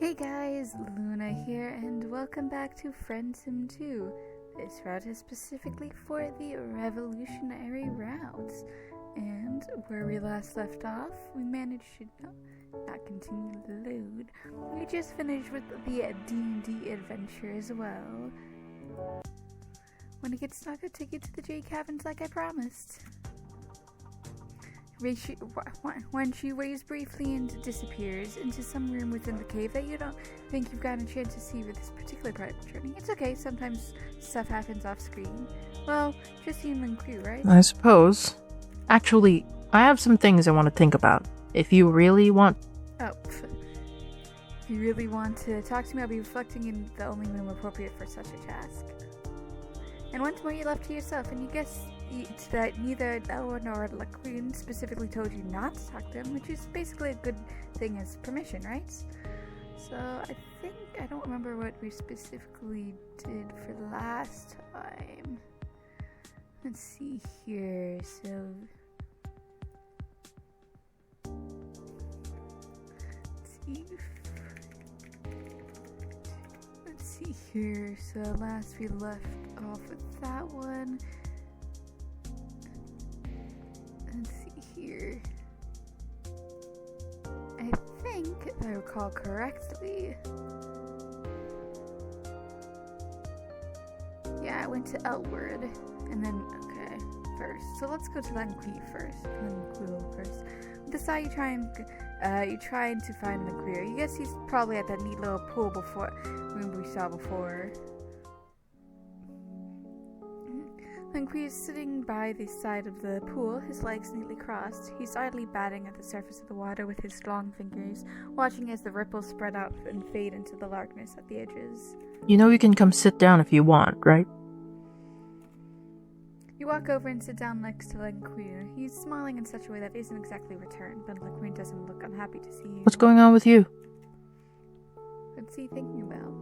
Hey guys, Luna here, and welcome back to Friendsim 2. This route is specifically for the revolutionary routes. And where we last left off, we managed to not continue the load. We just finished with the D&D adventure as well. When it gets stuck, I'll take you to the Jade Caverns like I promised. When she waves briefly and disappears into some room within the cave that you don't think you've gotten a chance to see with this particular part of the journey. It's okay, sometimes stuff happens off screen. Well, just you and crew, right? I suppose. Actually, I have some things I want to think about. If you really want... If you really want to talk to me, I'll be reflecting in the only room appropriate for such a task. And once more, you're left to yourself, and you guess that neither Elwyn nor Laqueen specifically told you not to talk to them, which is basically a good thing as permission, right? So I don't remember what we specifically did for the last time. Let's see here, so last we left off with that one. Let's see here. I think, if I recall correctly, I went to Elward, and then, first. So let's go to Lanquil first. With the side, you're trying to find Lanquil. You guess he's probably at that neat little pool room we saw before. Lanquil is sitting by the side of the pool, his legs neatly crossed. He's idly batting at the surface of the water with his long fingers, watching as the ripples spread out and fade into the darkness at the edges. You know you can come sit down if you want, right? You walk over and sit down next to Lanquil. He's smiling in such a way that isn't exactly returned, but Lanquil doesn't look unhappy to see you. What's going on with you? What's he thinking about?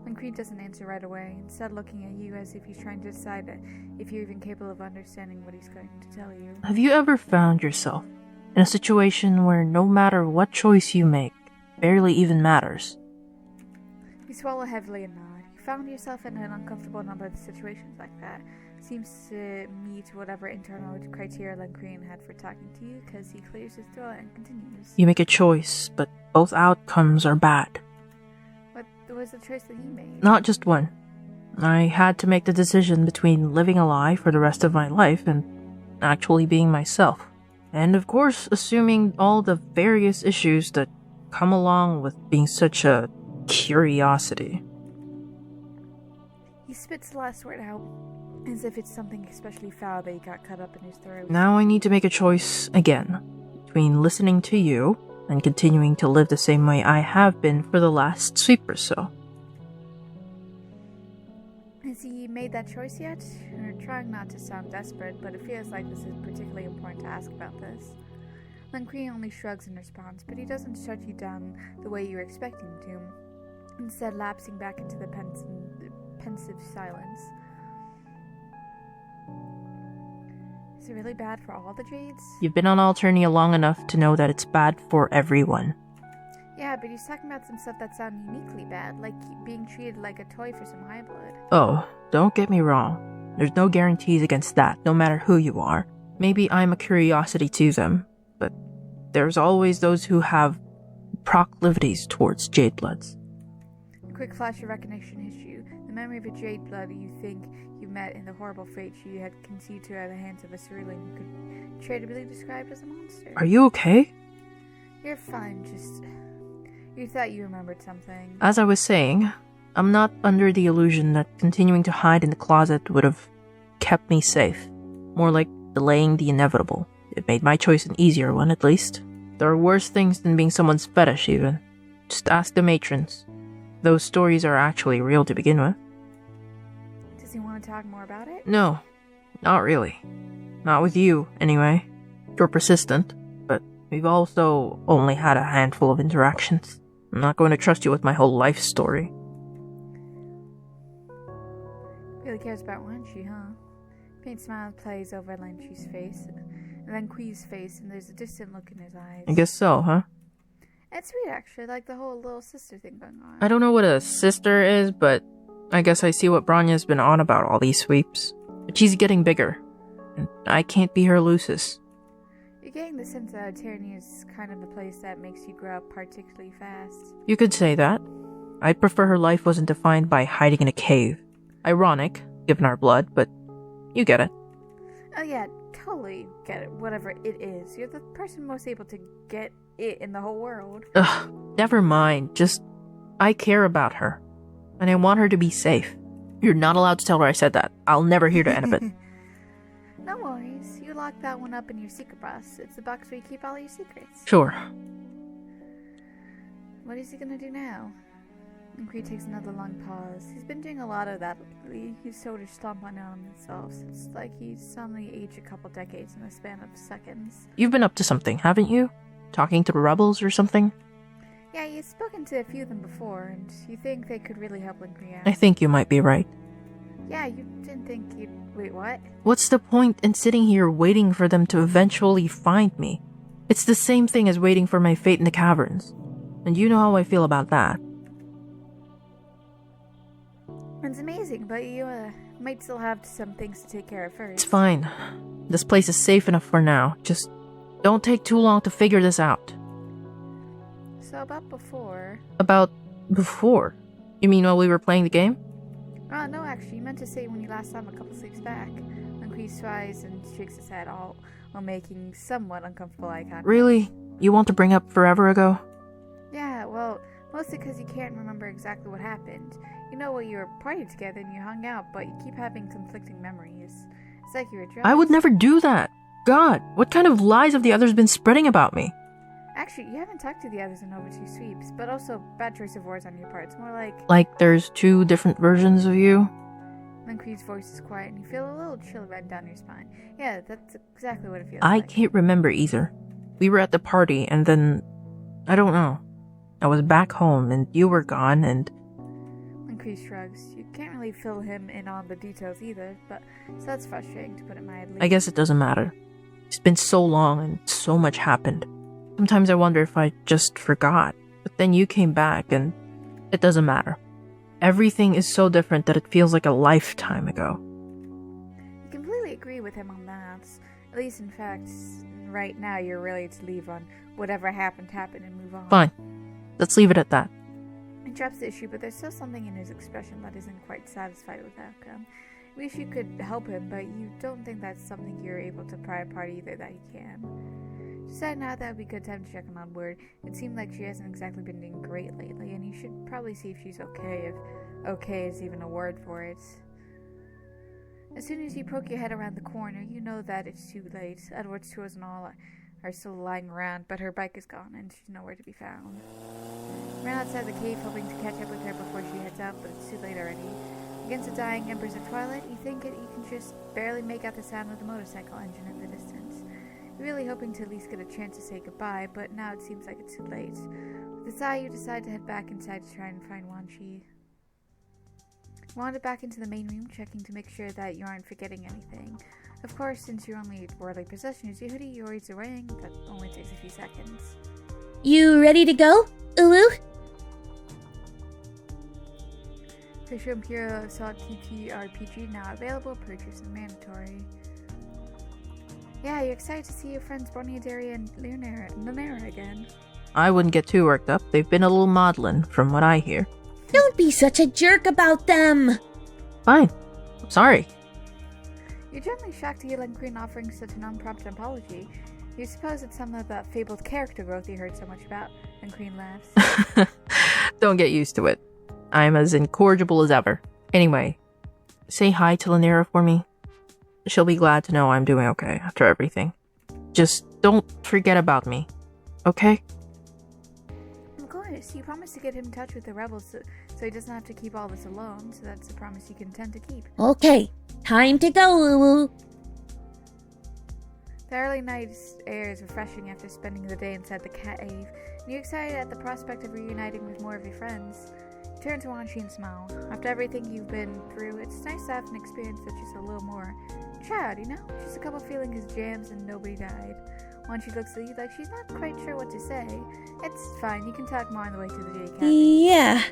Lanquil doesn't answer right away, instead looking at you as if he's trying to decide if you're even capable of understanding what he's going to tell you. Have you ever found yourself in a situation where no matter what choice you make, barely even matters? You swallow heavily and nod. You found yourself in an uncomfortable number of situations like that. Seems to meet whatever internal criteria Lanquil had for talking to you, because he clears his throat and continues. You make a choice, but both outcomes are bad. What was the choice that he made? Not just one. I had to make the decision between living a lie for the rest of my life and actually being myself. And of course, assuming all the various issues that come along with being such a curiosity. He spits the last word out, as if it's something especially foul that he got cut up in his throat. Now I need to make a choice again, between listening to you and continuing to live the same way I have been for the last sweep or so. Has he made that choice yet? We're trying not to sound desperate, but it feels like this is particularly important to ask about this. Lanquil only shrugs in response, but he doesn't shut you down the way you were expecting him to, instead lapsing back into the pensive silence. Is it really bad for all the Jades? You've been on Alternia long enough to know that it's bad for everyone. Yeah, but he's talking about some stuff that sound uniquely bad, like being treated like a toy for some high blood. Oh, don't get me wrong. There's no guarantees against that, no matter who you are. Maybe I'm a curiosity to them, but there's always those who have proclivities towards Jade Bloods. A quick flash of recognition hits you. The memory of a Jade Blood you think you met in the horrible fate she had conceived to at the hands of a cerulean who could charitably be described as a monster. Are you okay? You're fine, just... You thought you remembered something. As I was saying, I'm not under the illusion that continuing to hide in the closet would have kept me safe. More like delaying the inevitable. It made my choice an easier one, at least. There are worse things than being someone's fetish, even. Just ask the matrons. Those stories are actually real to begin with. Does he want to talk more about it? No, not really. Not with you, anyway. You're persistent, but we've also only had a handful of interactions. I'm not going to trust you with my whole life story. Really cares about Lanchi, huh? Faint smile plays over Lanchi's face, and then Quee's face, and there's a distant look in his eyes. I guess so, huh? It's sweet, actually, like the whole little sister thing going on. I don't know what a sister is, but I guess I see what Branya's been on about all these sweeps. But she's getting bigger, and I can't be her Lucis. You're getting the sense that tyranny is kind of the place that makes you grow up particularly fast. You could say that. I'd prefer her life wasn't defined by hiding in a cave. Ironic, given our blood, but you get it. Oh yeah, totally get it, whatever it is. You're the person most able to get it in the whole world. Ugh, never mind. Just, I care about her. And I want her to be safe. You're not allowed to tell her I said that. I'll never hear the end of it. No worries. You lock that one up in your secret box. It's the box where you keep all your secrets. Sure. What is he gonna do now? And Creed takes another long pause. He's been doing a lot of that lately. He's sort of stomping on himself. It's like he's suddenly aged a couple decades in the span of seconds. You've been up to something, haven't you? Talking to the rebels or something? Yeah, you've spoken to a few of them before, and you think they could really help Link out. I think you might be right. Yeah, you didn't think you'd... Wait, what? What's the point in sitting here waiting for them to eventually find me? It's the same thing as waiting for my fate in the caverns. And you know how I feel about that. It's amazing, but you might still have some things to take care of first. It's fine. This place is safe enough for now. Just don't take too long to figure this out. So about before... About before? You mean while we were playing the game? No, actually, you meant to say when you last saw him a couple sleeps back. When Kreese tries and shakes his head, all while making somewhat uncomfortable eye contact. Really? You want to bring up forever ago? Yeah, well, mostly because you can't remember exactly what happened. You know, you were partied together and you hung out, but you keep having conflicting memories. It's like you were drunk. I would never do that. God, what kind of lies have the others been spreading about me? Actually, you haven't talked to the others in over 2 sweeps, but also bad choice of words on your part. It's more like... Like there's 2 different versions of you? Then Creed's voice is quiet and you feel a little chill run down your spine. Yeah, that's exactly what it feels I like. can't remember either. We were at the party and then... I don't know. I was back home and you were gone and... Then Creed shrugs. You can't really fill him in on the details either, but so that's frustrating to put it mildly. I guess it doesn't matter. It's been so long and so much happened. Sometimes I wonder if I just forgot. But then you came back and it doesn't matter. Everything is so different that it feels like a lifetime ago. I completely agree with him on that. At least, in fact, right now you're ready to leave on whatever happened and move on. Fine. Let's leave it at that. It drops the issue, but there's still something in his expression that isn't quite satisfied with the outcome. You wish you could help him, but you don't think that's something you're able to pry apart either that he can. Decided now that would be a good time to check him on word. It seemed like she hasn't exactly been doing great lately, and you should probably see if she's okay, if okay is even a word for it. As soon as you poke your head around the corner, you know that it's too late. Edward's tools and all are still lying around, but her bike is gone, and she's nowhere to be found. Ran outside the cave, hoping to catch up with her before she heads out, but it's too late already. Against the dying embers of twilight, you can just barely make out the sound of the motorcycle engine in the distance. You're really hoping to at least get a chance to say goodbye, but now it seems like it's too late. With a sigh, you decide to head back inside to try and find Wan Chi. Wander back into the main room, checking to make sure that you aren't forgetting anything. Of course, since your only worldly possession is your hoodie, your words are ring. That only takes a few seconds. You ready to go, Ulu? Fisher Imperial Assault TTRPG now available, purchase and mandatory. Yeah, you're excited to see your friends Bonnie, Daria, and Lunera again. I wouldn't get too worked up. They've been a little maudlin, from what I hear. Don't be such a jerk about them! Fine. I'm sorry. You're generally shocked to hear Green offering such an unprompted apology. You suppose it's some of that fabled character growth you heard so much about, and Green laughs. Don't get used to it. I'm as incorrigible as ever. Anyway, say hi to Lunera for me. She'll be glad to know I'm doing okay after everything. Just don't forget about me, okay? Of course, you promised to get him in touch with the rebels so he doesn't have to keep all this alone, so that's a promise you can intend to keep. Okay, time to go, Ulu. The early night air is refreshing after spending the day inside the cave, and you're excited at the prospect of reuniting with more of your friends. You turn to Wan Chi and smile. After everything you've been through, it's nice to have an experience that's just a little more child, you know? Just a couple feeling his jams and nobody died. When she looks at you like she's not quite sure what to say. It's fine, you can talk more on the way to the J cabin. Yeah.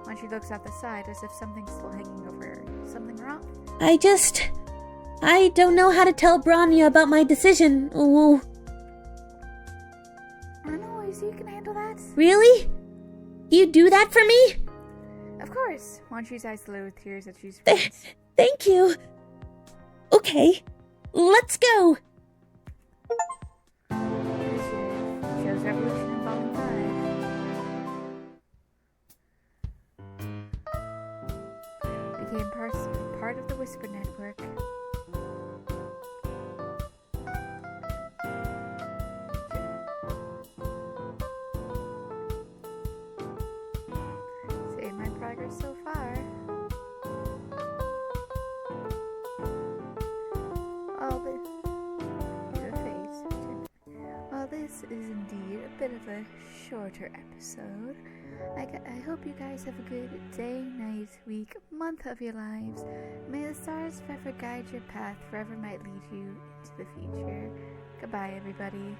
When she looks out the side as if something's still hanging over her. Something wrong? I don't know how to tell Branya about my decision. Ooh. No worries, you can handle that. Really? You do that for me? Of course. Wonshi's eyes glow with tears as she's Thank you. Okay, let's go. Initiative. Shows revolution in Volume 5. Became part of the Whisper Network. Save my progress so far. This is indeed a bit of a shorter episode. I hope you guys have a good day, night, week, month of your lives. May the stars forever guide your path, forever might lead you into the future. Goodbye, everybody.